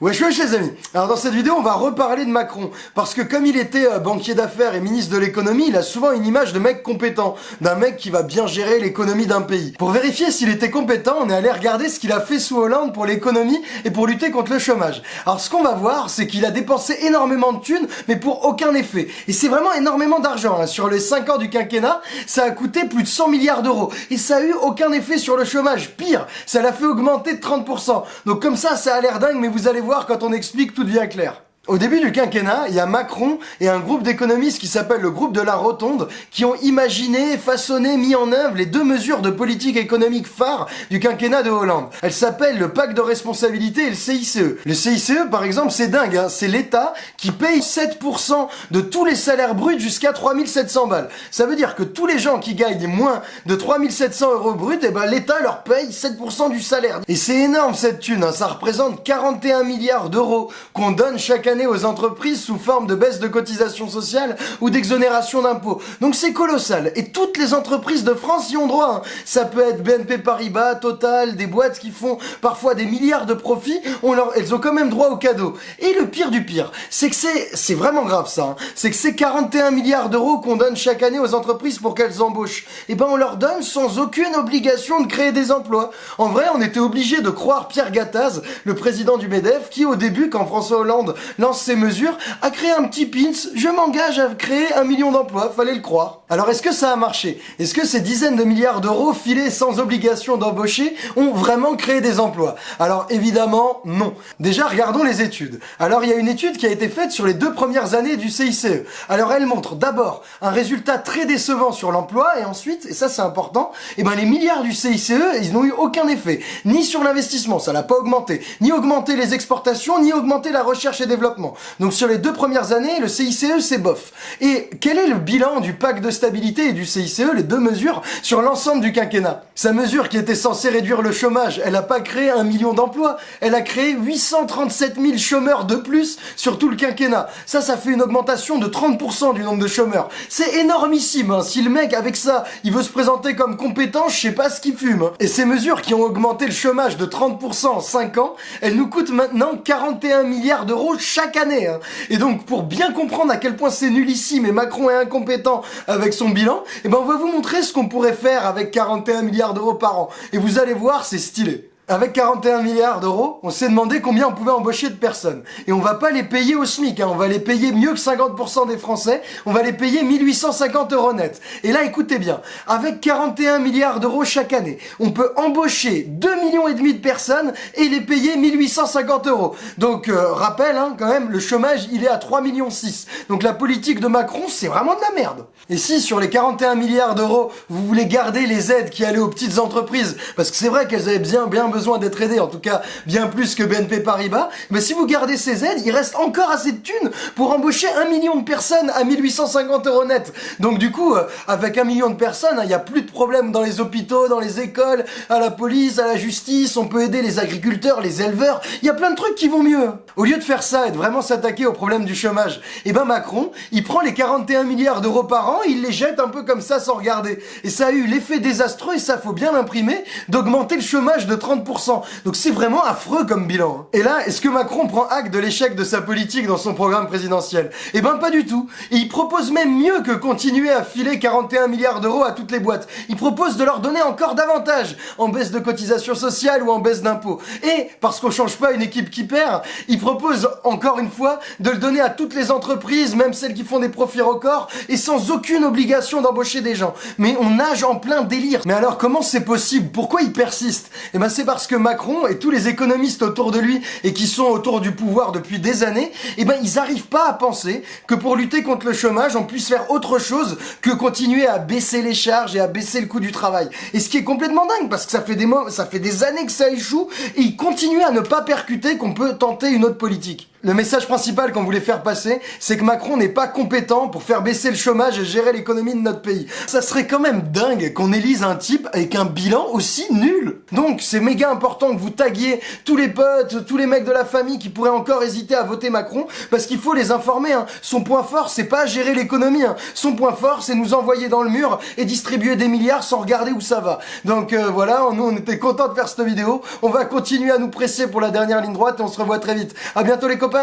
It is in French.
Wesh les amis. Alors dans cette vidéo on va reparler de Macron parce que comme il était banquier d'affaires et ministre de l'économie, il a souvent une image de mec compétent, d'un mec qui va bien gérer l'économie d'un pays. Pour vérifier s'il était compétent, on est allé regarder ce qu'il a fait sous Hollande pour l'économie et pour lutter contre le chômage. Alors ce qu'on va voir, c'est qu'il a dépensé énormément de thunes mais pour aucun effet. Et c'est vraiment énormément d'argent, hein. Sur les 5 ans du quinquennat, ça a coûté plus de 100 milliards d'euros et ça a eu aucun effet sur le chômage. Pire, ça l'a fait augmenter de 30%. Donc comme ça a l'air dingue, mais vous allez voir quand on explique, tout devient clair. Au début du quinquennat, il y a Macron et un groupe d'économistes qui s'appelle le groupe de la Rotonde qui ont imaginé, façonné, mis en œuvre les deux mesures de politique économique phares du quinquennat de Hollande. Elles s'appellent le pacte de responsabilité et le CICE. Le CICE, par exemple, c'est dingue, hein, c'est l'État qui paye 7% de tous les salaires bruts jusqu'à 3700 balles. Ça veut dire que tous les gens qui gagnent moins de 3700 euros bruts, eh ben, l'État leur paye 7% du salaire. Et c'est énorme cette thune, hein, ça représente 41 milliards d'euros qu'on donne chaque année aux entreprises sous forme de baisse de cotisations sociales ou d'exonération d'impôts. Donc c'est colossal. Et toutes les entreprises de France y ont droit, hein. Ça peut être BNP Paribas, Total, des boîtes qui font parfois des milliards de profits, elles ont quand même droit au cadeau. Et le pire du pire, c'est que c'est vraiment grave ça, hein. C'est que ces 41 milliards d'euros qu'on donne chaque année aux entreprises pour qu'elles embauchent, eh ben on leur donne sans aucune obligation de créer des emplois. En vrai, on était obligé de croire Pierre Gattaz, le président du MEDEF, qui au début, quand François Hollande lance ces mesures, a créé un petit pins, je m'engage à créer 1 million d'emplois, fallait le croire. Alors est-ce que ça a marché? Est-ce que ces dizaines de milliards d'euros filés sans obligation d'embaucher ont vraiment créé des emplois? Alors évidemment non. Déjà regardons les études. Alors il y a une étude qui a été faite sur les 2 premières années du CICE. Alors elle montre d'abord un résultat très décevant sur l'emploi et ensuite, et ça c'est important, eh ben les milliards du CICE, ils n'ont eu aucun effet, ni sur l'investissement, ça l'a pas augmenté, ni augmenté les exportations, ni augmenté la recherche et développement. Donc sur les 2 premières années, le CICE c'est bof. Et quel est le bilan du pacte de stabilité et du CICE, les deux mesures, sur l'ensemble du quinquennat? Sa mesure qui était censée réduire le chômage, elle a pas créé 1 million d'emplois, elle a créé 837 000 chômeurs de plus sur tout le quinquennat. Ça fait une augmentation de 30% du nombre de chômeurs. C'est énormissime, hein. Si le mec avec ça, il veut se présenter comme compétent, je sais pas ce qu'il fume, hein. Et ces mesures qui ont augmenté le chômage de 30% en 5 ans, elles nous coûtent maintenant 41 milliards d'euros chaque année, hein. Et donc pour bien comprendre à quel point c'est nullissime et Macron est incompétent avec son bilan, eh ben on va vous montrer ce qu'on pourrait faire avec 41 milliards d'euros par an. Et vous allez voir, c'est stylé. Avec 41 milliards d'euros, on s'est demandé combien on pouvait embaucher de personnes. Et on va pas les payer au SMIC, hein. On va les payer mieux que 50% des Français, on va les payer 1850 euros net. Et là, écoutez bien, avec 41 milliards d'euros chaque année, on peut embaucher 2,5 millions de personnes et les payer 1850 euros. Donc, rappel, hein, quand même, le chômage, il est à 3,6 millions. Donc la politique de Macron, c'est vraiment de la merde. Et si, sur les 41 milliards d'euros, vous voulez garder les aides qui allaient aux petites entreprises, parce que c'est vrai qu'elles avaient bien besoin d'être aidées, en tout cas bien plus que BNP Paribas, mais si vous gardez ces aides, il reste encore assez de thunes pour embaucher 1 million de personnes à 1850 euros net. Donc du coup, avec 1 million de personnes, il n'y a plus de problème dans les hôpitaux, dans les écoles, à la police, à la justice, on peut aider les agriculteurs, les éleveurs, il y a plein de trucs qui vont mieux. Au lieu de faire ça et de vraiment s'attaquer au problème du chômage, eh ben Macron, il prend les 41 milliards d'euros par an, il les jette un peu comme ça sans regarder. Et ça a eu l'effet désastreux, et ça faut bien l'imprimer, d'augmenter le chômage de 30%. Donc c'est vraiment affreux comme bilan. Et là, est-ce que Macron prend acte de l'échec de sa politique dans son programme présidentiel? Eh ben pas du tout. Et il propose même mieux que continuer à filer 41 milliards d'euros à toutes les boîtes. Il propose de leur donner encore davantage, en baisse de cotisations sociales ou en baisse d'impôts. Et, parce qu'on change pas une équipe qui perd, il propose encore une fois de le donner à toutes les entreprises, même celles qui font des profits records, et sans aucune obligation d'embaucher des gens. Mais on nage en plein délire. Mais alors comment c'est possible? Pourquoi il persiste? Eh ben c'est parce que Macron et tous les économistes autour de lui et qui sont autour du pouvoir depuis des années, eh ben ils arrivent pas à penser que pour lutter contre le chômage, on puisse faire autre chose que continuer à baisser les charges et à baisser le coût du travail. Et ce qui est complètement dingue, parce que ça fait des années que ça échoue, et ils continuent à ne pas percuter qu'on peut tenter une autre politique. Le message principal qu'on voulait faire passer, c'est que Macron n'est pas compétent pour faire baisser le chômage et gérer l'économie de notre pays. Ça serait quand même dingue qu'on élise un type avec un bilan aussi nul. Donc c'est méga important que vous taguiez tous les potes, tous les mecs de la famille qui pourraient encore hésiter à voter Macron, parce qu'il faut les informer, hein. Son point fort, c'est pas gérer l'économie, hein. Son point fort, c'est nous envoyer dans le mur et distribuer des milliards sans regarder où ça va. Donc voilà, nous on était contents de faire cette vidéo. On va continuer à nous presser pour la dernière ligne droite et on se revoit très vite. À bientôt les copains.